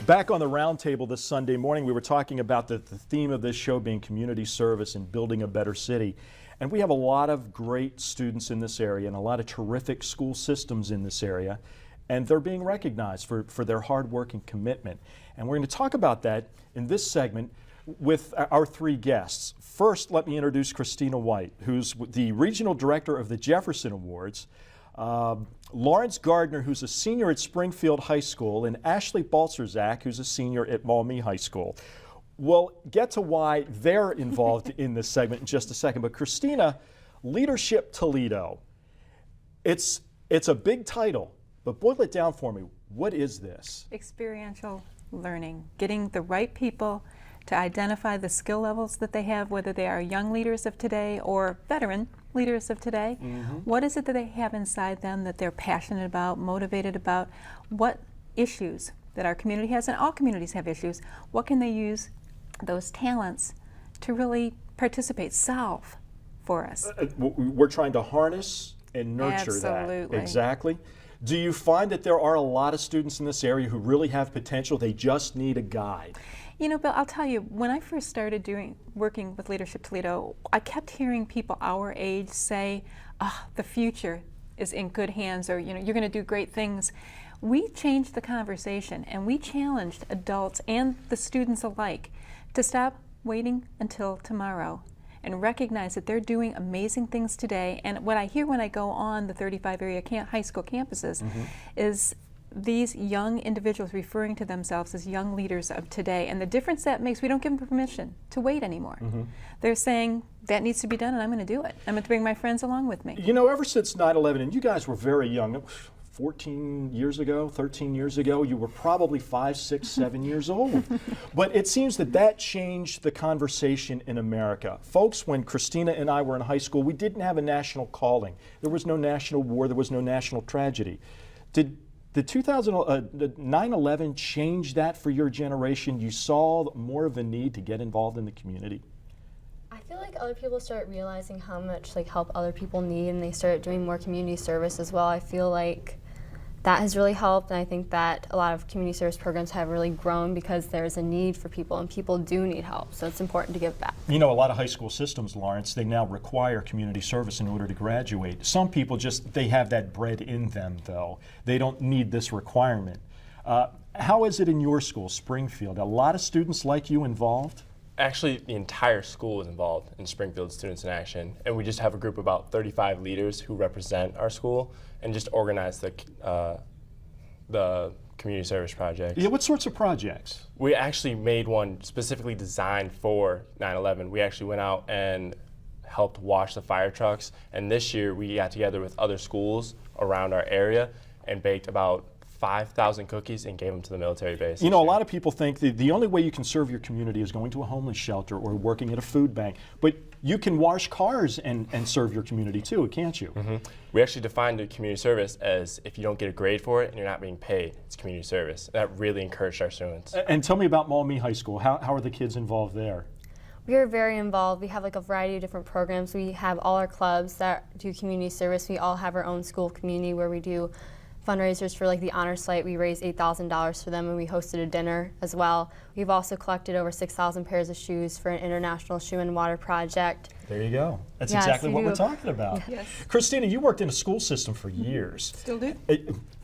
Back on the Roundtable this Sunday morning, we were talking about the theme of this show being community service and building a better city. And we have a lot of great students in this area and a lot of terrific school systems in this area. And they're being recognized for their hard work and commitment. And we're going to talk about that in this segment with our three guests. First, let me introduce Christina White, who's the Regional Director of the Jefferson Awards. Lawrence Gardner, who's a senior at Springfield High School, and Ashley Balcerzak, who's a senior at Maumee High School. We'll get to why they're involved in this segment in just a second. But Christina, Leadership Toledo. It's a big title, but boil it down for me. What is this? Experiential learning, getting the right people to identify the skill levels that they have, whether they are young leaders of today or veteran leaders of today. What is it that they have inside them that they're passionate about, motivated about? What issues that our community has, and all communities have issues, what can they use those talents to really participate, solve for us? We're trying to harness and nurture Absolutely. that. Exactly. Do you find that there are a lot of students in this area who really have potential, they just need a guide? You know, Bill, I'll tell you, when I first started working with Leadership Toledo, I kept hearing people our age say, oh, the future is in good hands, or you're going to do great things. We changed the conversation and we challenged adults and the students alike to stop waiting until tomorrow and recognize that they're doing amazing things today. And what I hear when I go on the 35 area high school campuses is these young individuals referring to themselves as young leaders of today. And the difference that makes, we don't give them permission to wait anymore. They're saying, that needs to be done and I'm going to do it. I'm going to bring my friends along with me. You know, ever since 9/11, and you guys were very young, 14 years ago, 13 years ago, you were probably 5, 6, 7 years old. But it seems that changed the conversation in America. Folks, when Christina and I were in high school, we didn't have a national calling. There was no national war, there was no national tragedy. Did the 9/11 change that for your generation? You saw more of a need to get involved in the community? I feel like other people start realizing how much help other people need, and they start doing more community service as well. I feel like that has really helped, and I think that a lot of community service programs have really grown because there's a need for people, and people do need help, so it's important to give back. You know, a lot of high school systems, Lawrence, they now require community service in order to graduate. Some people they have that bred in them, though. They don't need this requirement. How is it in your school, Springfield? A lot of students like you involved? Actually, the entire school is involved in Springfield Students in Action, and we just have a group of about 35 leaders who represent our school and just organize the community service projects. Yeah, what sorts of projects? We actually made one specifically designed for 9/11. We actually went out and helped wash the fire trucks, and this year we got together with other schools around our area and baked about 5,000 cookies and gave them to the military base. You know, a lot of people think that the only way you can serve your community is going to a homeless shelter or working at a food bank. But you can wash cars and serve your community too, can't you? We actually defined the community service as if you don't get a grade for it and you're not being paid, it's community service. That really encouraged our students. And tell me about Maumee High School. How are the kids involved there? We are very involved. We have a variety of different programs. We have all our clubs that do community service. We all have our own school community where we do fundraisers for the honor site. We raised $8,000 for them, and we hosted a dinner as well. We've also collected over 6,000 pairs of shoes for an international shoe and water project. There you go. That's Yes, exactly what we we're do. talking about. Yes. Christina, you worked in a school system for years. Still do.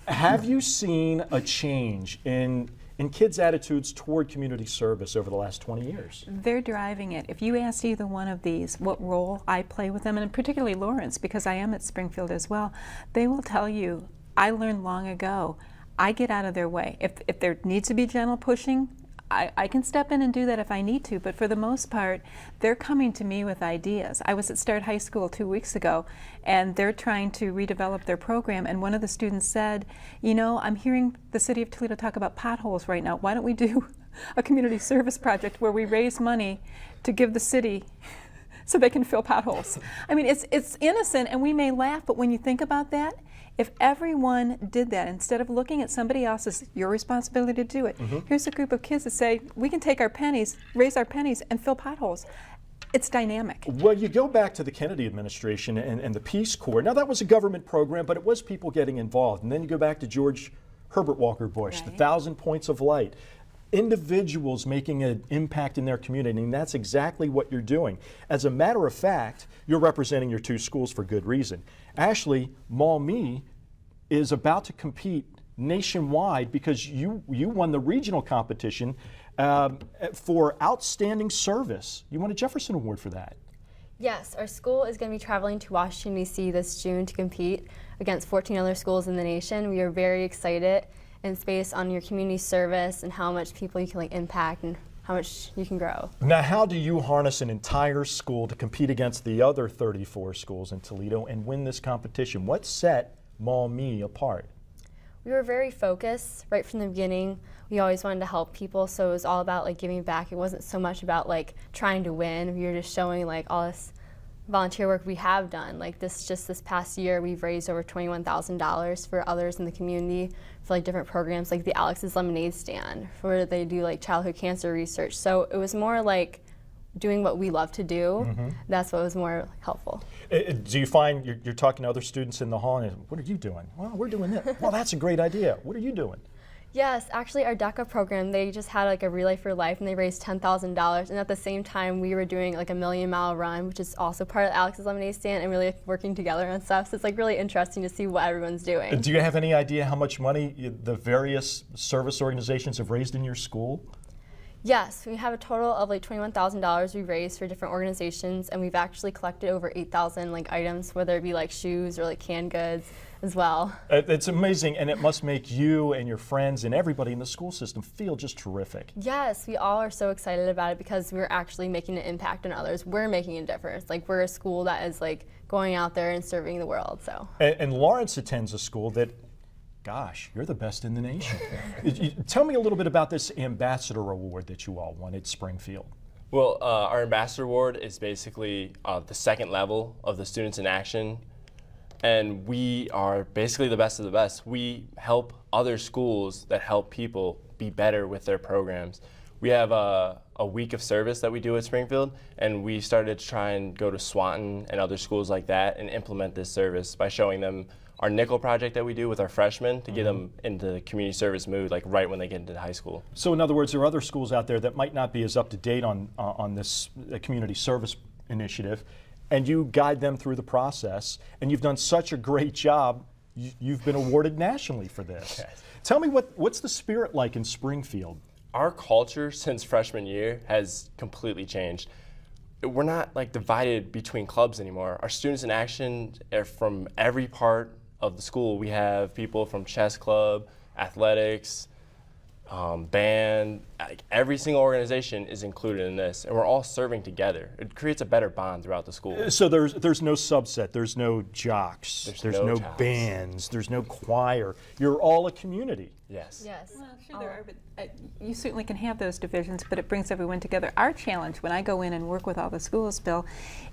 Have you seen a change in kids' attitudes toward community service over the last 20 years? They're driving it. If you asked either one of these what role I play with them, and particularly Lawrence, because I am at Springfield as well, they will tell you, I learned long ago, I get out of their way. If there needs to be gentle pushing, I can step in and do that if I need to, but for the most part, they're coming to me with ideas. I was at Start High School 2 weeks ago, and they're trying to redevelop their program, and one of the students said, you know, I'm hearing the city of Toledo talk about potholes right now. Why don't we do a community service project where we raise money to give the city so they can fill potholes? I mean, it's innocent, and we may laugh, but when you think about that, if everyone did that, instead of looking at somebody else's, your responsibility to do it, here's a group of kids that say, we can take our pennies, raise our pennies, and fill potholes. It's dynamic. Well, you go back to the Kennedy administration and the Peace Corps. Now, that was a government program, but it was people getting involved. And then you go back to George Herbert Walker Bush, the 1,000 Points of Light. individuals making an impact in their community, and that's exactly what you're doing. As a matter of fact, you're representing your two schools for good reason. Actually, Maumee is about to compete nationwide because you won the regional competition for outstanding service. You won a Jefferson Award for that. Yes, our school is going to be traveling to Washington, D.C. this June to compete against 14 other schools in the nation. We are very excited, and it's based on your community service and how much people you can impact and how much you can grow. Now, how do you harness an entire school to compete against the other 34 schools in Toledo and win this competition? What set Maumee apart? We were very focused right from the beginning. We always wanted to help people, so it was all about giving back. It wasn't so much about trying to win. We were just showing all this volunteer work we have done. This past year, we've raised over $21,000 for others in the community for different programs, like the Alex's Lemonade Stand, where they do childhood cancer research. So it was more doing what we love to do. That's what was more helpful. Do you find you're talking to other students in the hall and what are you doing? Well, we're doing this. Well, that's a great idea. What are you doing? Yes, actually our DECA program, they just had a Relay for Life and they raised $10,000, and at the same time we were doing a 1,000,000-mile run, which is also part of Alex's Lemonade Stand, and really working together on stuff. So it's really interesting to see what everyone's doing. Do you have any idea how much money the various service organizations have raised in your school? Yes, we have a total of $21,000 we've raised for different organizations, and we've actually collected over 8,000 items, whether it be shoes or canned goods as well. It's amazing, and it must make you and your friends and everybody in the school system feel just terrific. Yes, we all are so excited about it because we're actually making an impact on others. We're making a difference. We're a school that is going out there and serving the world. So. And Lawrence attends a school that, gosh, you're the best in the nation. Tell me a little bit about this Ambassador Award that you all won at Springfield. Well, our Ambassador Award is basically the second level of the Students in Action, and we are basically the best of the best. We help other schools that help people be better with their programs. We have a week of service that we do at Springfield, and we started to try and go to Swanton and other schools like that and implement this service by showing them our nickel project that we do with our freshmen to get them into the community service mood right when they get into high school. So in other words, there are other schools out there that might not be as up to date on this community service initiative, and you guide them through the process, and you've done such a great job. You've been awarded nationally for this. Yes. Tell me what's the spirit like in Springfield? Our culture since freshman year has completely changed. We're not divided between clubs anymore. Our Students in Action are from every part of the school. We have people from chess club, athletics, band. Every single organization is included in this, and we're all serving together. It creates a better bond throughout the school. So there's no subset, there's no jocks, there's no jocks. Bands, there's no choir. You're all a community. Yes. Yes. Well, sure there are, but you certainly can have those divisions, but it brings everyone together. Our challenge when I go in and work with all the schools, Bill,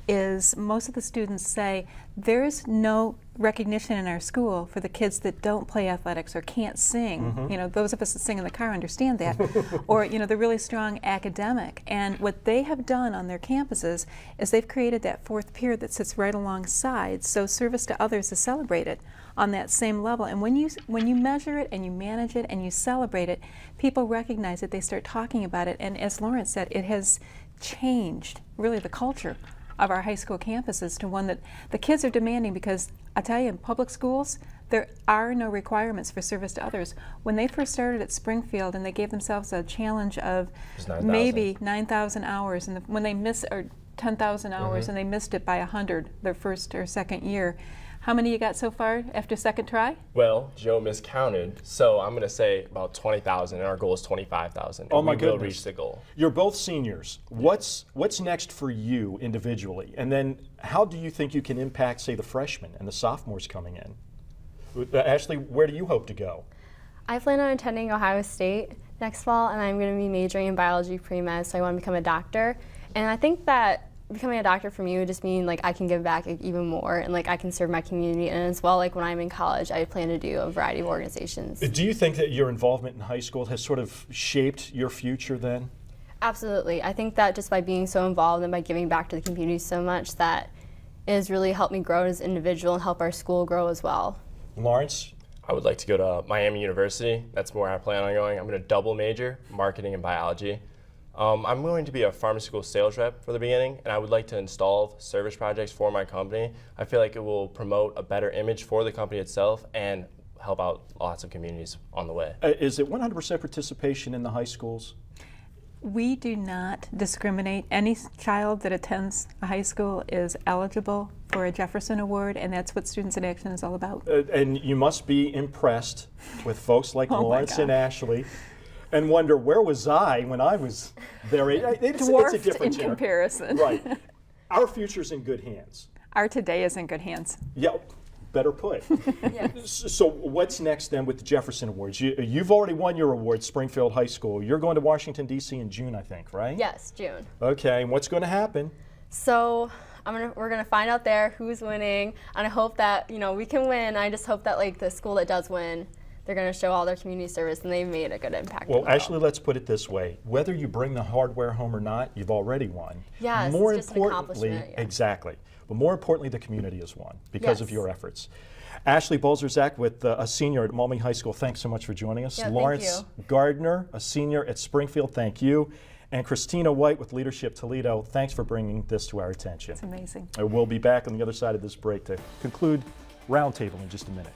is most of the students say there's no recognition in our school for the kids that don't play athletics or can't sing. Those of us that sing in the car understand that. Or they're really strong academic. And what they have done on their campuses is they've created that fourth peer that sits right alongside, so service to others is celebrated on that same level. And when you measure it and you manage it and you celebrate it, people recognize it, they start talking about it, and as Lawrence said, it has changed really the culture of our high school campuses to one that the kids are demanding, because I tell you, in public schools, there are no requirements for service to others. When they first started at Springfield and they gave themselves a challenge of 9,000. maybe 9,000 hours, and when they missed, or 10,000 hours, and they missed it by 100 their first or second year, how many you got so far after second try? Well, Joe miscounted, so I'm going to say about 20,000, and our goal is 25,000. Oh my we will goodness. reach the goal. You're both seniors. What's next for you individually? And then how do you think you can impact, say, the freshmen and the sophomores coming in? Ashley, where do you hope to go? I plan on attending Ohio State next fall, and I'm going to be majoring in biology pre-med, so I want to become a doctor. And I think that becoming a doctor for me would just mean I can give back even more, and I can serve my community. And as well, when I'm in college, I plan to do a variety of organizations. Do you think that your involvement in high school has sort of shaped your future then? Absolutely. I think that just by being so involved and by giving back to the community so much, that it has really helped me grow as an individual and help our school grow as well. Lawrence? I would like to go to Miami University. That's where I plan on going. I'm going to double major, marketing and biology. I'm going to be a pharmaceutical sales rep for the beginning, and I would like to install service projects for my company. I feel like it will promote a better image for the company itself and help out lots of communities on the way. Is it 100% participation in the high schools? We do not discriminate. Any child that attends a high school is eligible for a Jefferson Award, and that's what Students in Action is all about. And you must be impressed with folks like Oh my Lawrence and God. Ashley and wonder, where was I when I was their age? It's Dwarfed a different in comparison. Right. Our future's in good hands. Our today is in good hands. Yeah, better put. So what's next then with the Jefferson Awards? You've already won your award, Springfield High School. You're going to Washington, D.C. in June, I think, right? Yes, June. Okay, and what's going to happen? So we're gonna find out there who's winning, and I hope that we can win. I just hope that like the school that does win, they're gonna show all their community service and they've made a good impact. Well, as well. actually, let's put it this way. Whether you bring the hardware home or not, you've already won. Yes, More it's just an importantly, accomplishment, yeah. exactly. But more importantly, the community has won because of Yes. your efforts. Ashley Bolzerzak, with a senior at Maumee High School, thanks so much for joining us. Yeah, thank Lawrence you. Gardner, a senior at Springfield, thank you. And Christina White with Leadership Toledo, thanks for bringing this to our attention. It's amazing. We'll be back on the other side of this break to conclude Roundtable in just a minute.